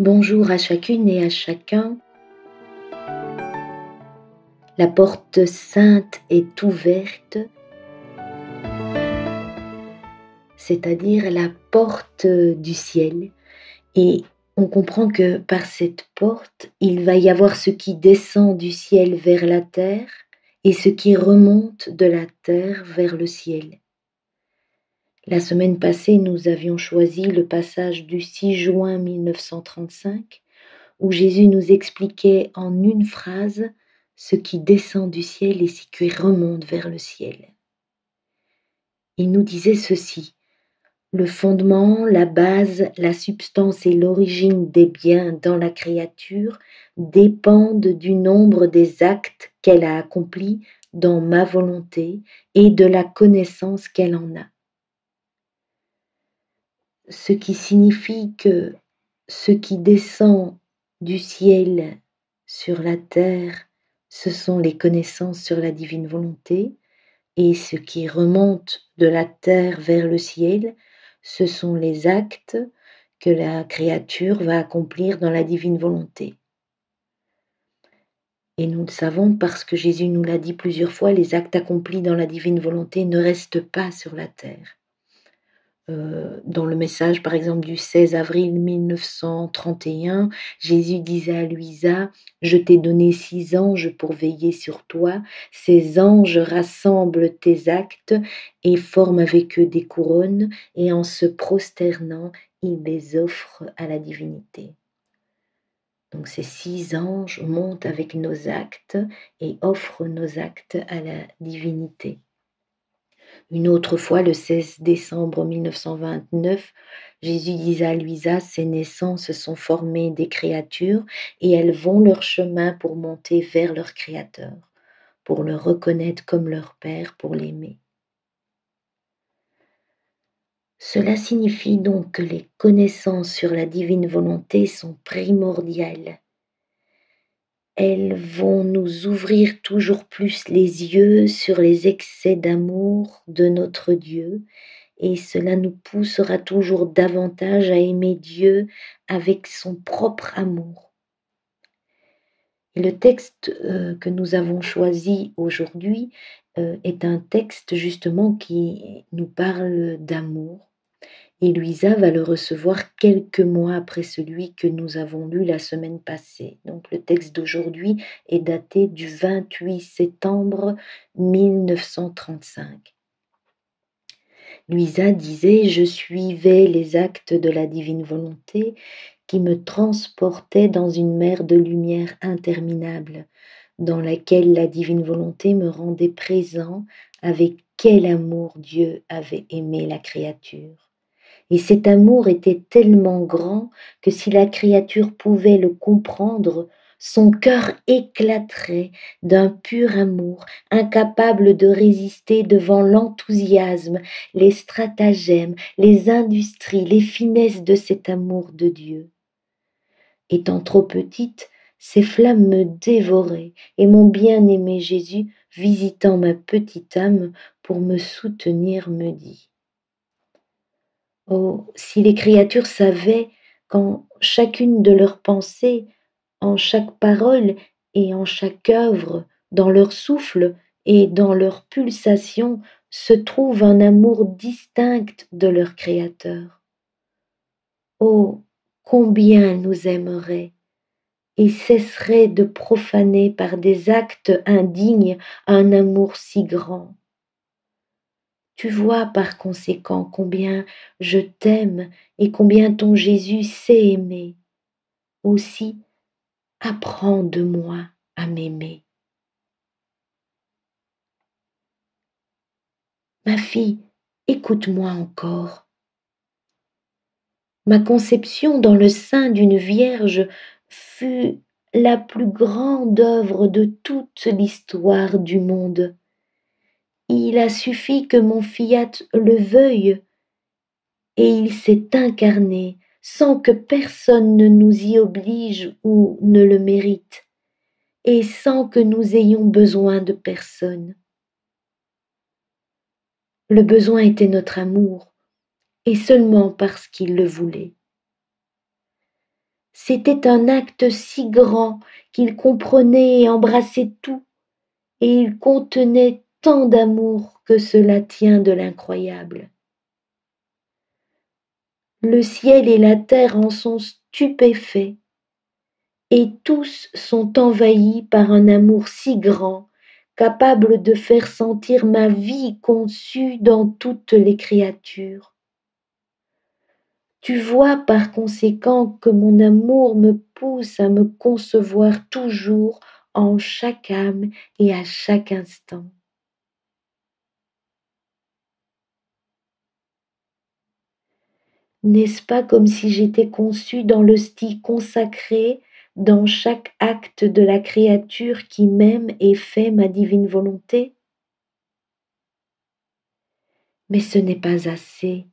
Bonjour à chacune et à chacun. La porte sainte est ouverte, c'est-à-dire la porte du ciel. Et on comprend que par cette porte, il va y avoir ce qui descend du ciel vers la terre et ce qui remonte de la terre vers le ciel. La semaine passée, nous avions choisi le passage du 6 juin 1935 où Jésus nous expliquait en une phrase ce qui descend du ciel et ce qui remonte vers le ciel. Il nous disait ceci: le fondement, la base, la substance et l'origine des biens dans la créature dépendent du nombre des actes qu'elle a accomplis dans ma volonté et de la connaissance qu'elle en a. Ce qui signifie que ce qui descend du ciel sur la terre, ce sont les connaissances sur la divine volonté, et ce qui remonte de la terre vers le ciel, ce sont les actes que la créature va accomplir dans la divine volonté. Et nous le savons parce que Jésus nous l'a dit plusieurs fois, les actes accomplis dans la divine volonté ne restent pas sur la terre. Dans le message, par exemple, du 16 avril 1931, Jésus disait à Luisa: je t'ai donné 6 anges pour veiller sur toi. Ces anges rassemblent tes actes et forment avec eux des couronnes, et en se prosternant, ils les offrent à la divinité. Donc ces 6 anges montent avec nos actes et offrent nos actes à la divinité. Une autre fois, le 16 décembre 1929, Jésus disait à Luisa: ces naissances sont formées des créatures et elles vont leur chemin pour monter vers leur Créateur, pour le reconnaître comme leur Père, pour l'aimer. Cela signifie donc que les connaissances sur la divine volonté sont primordiales. Elles vont nous ouvrir toujours plus les yeux sur les excès d'amour de notre Dieu, et cela nous poussera toujours davantage à aimer Dieu avec son propre amour. Et le texte que nous avons choisi aujourd'hui est un texte justement qui nous parle d'amour. Et Luisa va le recevoir quelques mois après celui que nous avons lu la semaine passée. Donc le texte d'aujourd'hui est daté du 28 septembre 1935. Luisa disait: je suivais les actes de la divine volonté qui me transportaient dans une mer de lumière interminable, dans laquelle la divine volonté me rendait présent avec quel amour Dieu avait aimé la créature. Et cet amour était tellement grand que si la créature pouvait le comprendre, son cœur éclaterait d'un pur amour, incapable de résister devant l'enthousiasme, les stratagèmes, les industries, les finesses de cet amour de Dieu. Étant trop petite, ces flammes me dévoraient, et mon bien-aimé Jésus, visitant ma petite âme pour me soutenir, me dit: oh, si les créatures savaient qu'en chacune de leurs pensées, en chaque parole et en chaque œuvre, dans leur souffle et dans leur pulsation, se trouve un amour distinct de leur Créateur. Oh, combien elles nous aimeraient et cesseraient de profaner par des actes indignes un amour si grand. Tu vois par conséquent combien je t'aime et combien ton Jésus sait aimer. Aussi, apprends de moi à m'aimer. Ma fille, écoute-moi encore. Ma conception dans le sein d'une vierge fut la plus grande œuvre de toute l'histoire du monde. Il a suffi que mon fiat le veuille et il s'est incarné sans que personne ne nous y oblige ou ne le mérite, et sans que nous ayons besoin de personne. Le besoin était notre amour, et seulement parce qu'il le voulait. C'était un acte si grand qu'il comprenait et embrassait tout, et il contenait tant d'amour que cela tient de l'incroyable. Le ciel et la terre en sont stupéfaits, et tous sont envahis par un amour si grand, capable de faire sentir ma vie conçue dans toutes les créatures. Tu vois par conséquent que mon amour me pousse à me concevoir toujours en chaque âme et à chaque instant. N'est-ce pas comme si j'étais conçue dans le style consacré dans chaque acte de la créature qui m'aime et fait ma divine volonté? Mais ce n'est pas assez.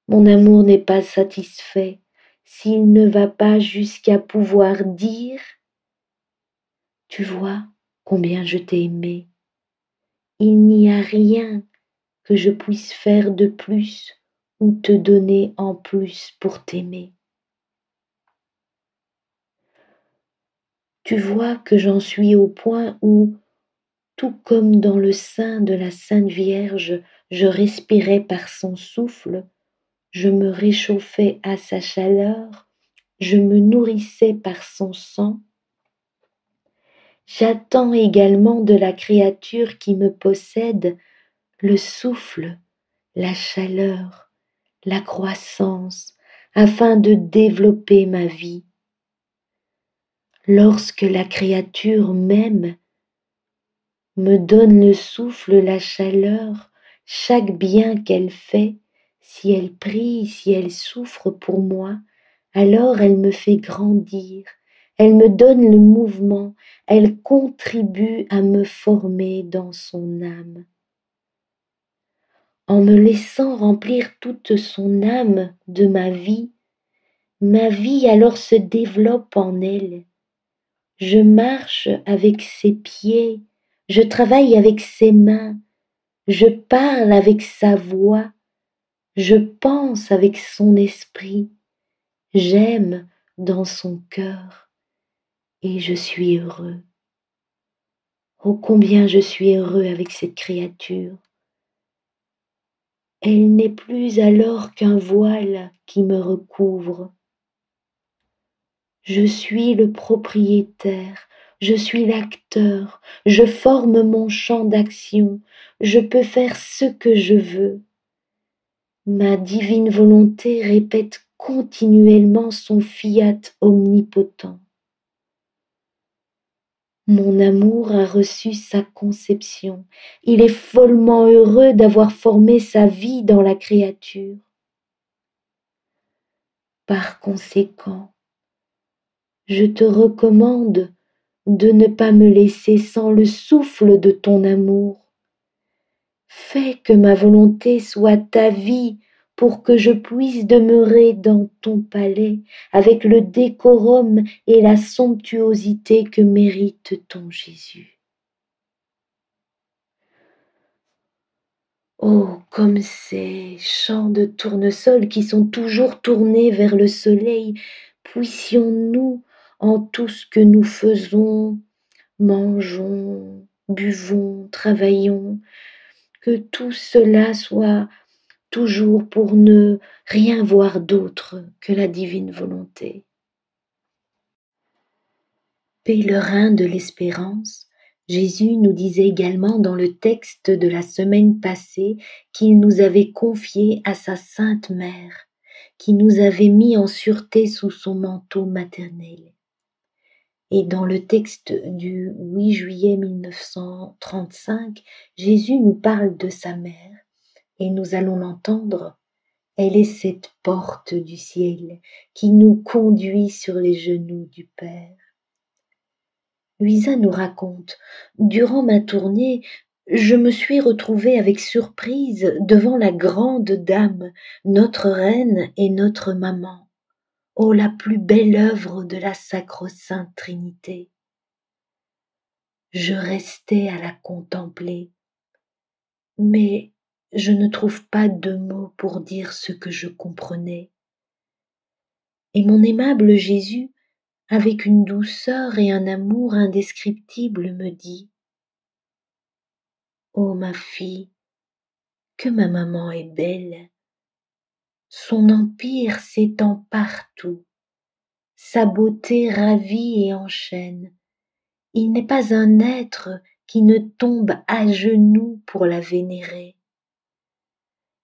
Mon amour n'est pas satisfait s'il ne va pas jusqu'à pouvoir dire: tu vois combien je t'ai aimé. Il n'y a rien que je puisse faire de plus ou te donner en plus pour t'aimer. Tu vois que j'en suis au point où, tout comme dans le sein de la Sainte Vierge, je respirais par son souffle, je me réchauffais à sa chaleur, je me nourrissais par son sang. J'attends également de la créature qui me possède le souffle, la chaleur, la croissance, afin de développer ma vie. Lorsque la créature m'aime, me donne le souffle, la chaleur, chaque bien qu'elle fait, si elle prie, si elle souffre pour moi, alors elle me fait grandir, elle me donne le mouvement, elle contribue à me former dans son âme. En me laissant remplir toute son âme de ma vie alors se développe en elle. Je marche avec ses pieds, je travaille avec ses mains, je parle avec sa voix, je pense avec son esprit, j'aime dans son cœur et je suis heureux. Oh combien je suis heureux avec cette créature. Elle n'est plus alors qu'un voile qui me recouvre. Je suis le propriétaire, je suis l'acteur, je forme mon champ d'action, je peux faire ce que je veux. Ma divine volonté répète continuellement son fiat omnipotent. Mon amour a reçu sa conception. Il est follement heureux d'avoir formé sa vie dans la créature. Par conséquent, je te recommande de ne pas me laisser sans le souffle de ton amour. Fais que ma volonté soit ta vie pour que je puisse demeurer dans ton palais avec le décorum et la somptuosité que mérite ton Jésus. Oh, comme ces champs de tournesol qui sont toujours tournés vers le soleil, puissions-nous, en tout ce que nous faisons, mangeons, buvons, travaillons, que tout cela soit toujours pour ne rien voir d'autre que la divine volonté. Pèlerin de l'espérance, Jésus nous disait également dans le texte de la semaine passée qu'il nous avait confié à sa Sainte Mère, qui nous avait mis en sûreté sous son manteau maternel. Et dans le texte du 8 juillet 1935, Jésus nous parle de sa mère, et nous allons l'entendre. Elle est cette porte du ciel qui nous conduit sur les genoux du Père. Luisa nous raconte: durant ma tournée, je me suis retrouvée avec surprise devant la grande dame, notre reine et notre maman. Oh, la plus belle œuvre de la sacro-sainte Trinité. Je restais à la contempler, mais je ne trouve pas de mots pour dire ce que je comprenais. Et mon aimable Jésus, avec une douceur et un amour indescriptibles, me dit: ô ma fille, que ma maman est belle, son empire s'étend partout, sa beauté ravit et enchaîne. Il n'est pas un être qui ne tombe à genoux pour la vénérer.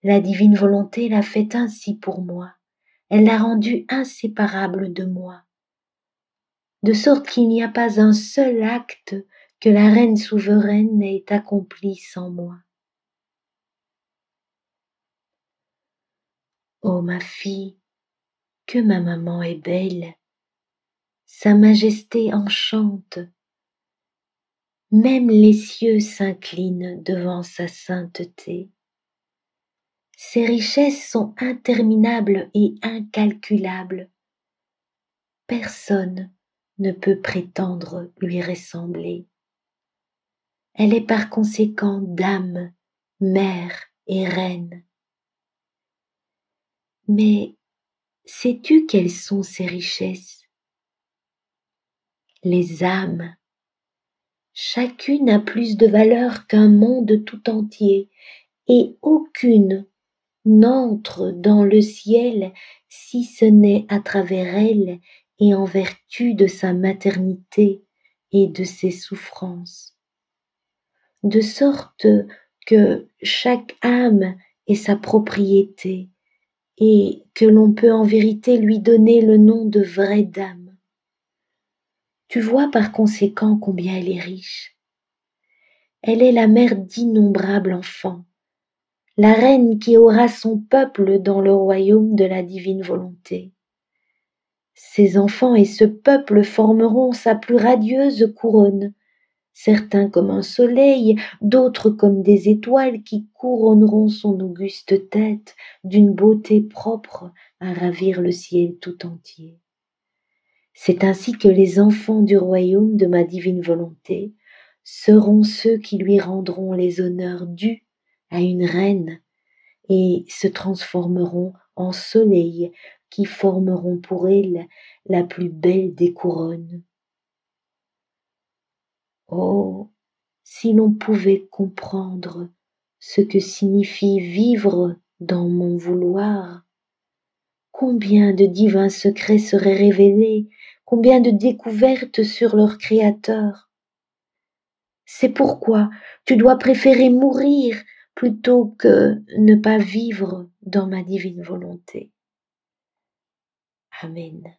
La divine volonté l'a fait ainsi pour moi, elle l'a rendu inséparable de moi, de sorte qu'il n'y a pas un seul acte que la reine souveraine ait accompli sans moi. Ô ma fille, que ma maman est belle, sa majesté enchante, même les cieux s'inclinent devant sa sainteté. Ses richesses sont interminables et incalculables. Personne ne peut prétendre lui ressembler. Elle est par conséquent dame, mère et reine. Mais sais-tu quelles sont ces richesses? Les âmes. Chacune a plus de valeur qu'un monde tout entier, et aucune n'entre dans le ciel si ce n'est à travers elle et en vertu de sa maternité et de ses souffrances. De sorte que chaque âme est sa propriété et que l'on peut en vérité lui donner le nom de vraie dame. Tu vois par conséquent combien elle est riche. Elle est la mère d'innombrables enfants, la reine qui aura son peuple dans le royaume de la divine volonté. Ses enfants et ce peuple formeront sa plus radieuse couronne, certains comme un soleil, d'autres comme des étoiles qui couronneront son auguste tête d'une beauté propre à ravir le ciel tout entier. C'est ainsi que les enfants du royaume de ma divine volonté seront ceux qui lui rendront les honneurs dus à une reine et se transformeront en soleil qui formeront pour elle la plus belle des couronnes. Oh, si l'on pouvait comprendre ce que signifie vivre dans mon vouloir, combien de divins secrets seraient révélés, combien de découvertes sur leur Créateur. C'est pourquoi tu dois préférer mourir plutôt que ne pas vivre dans ma divine volonté. Amen.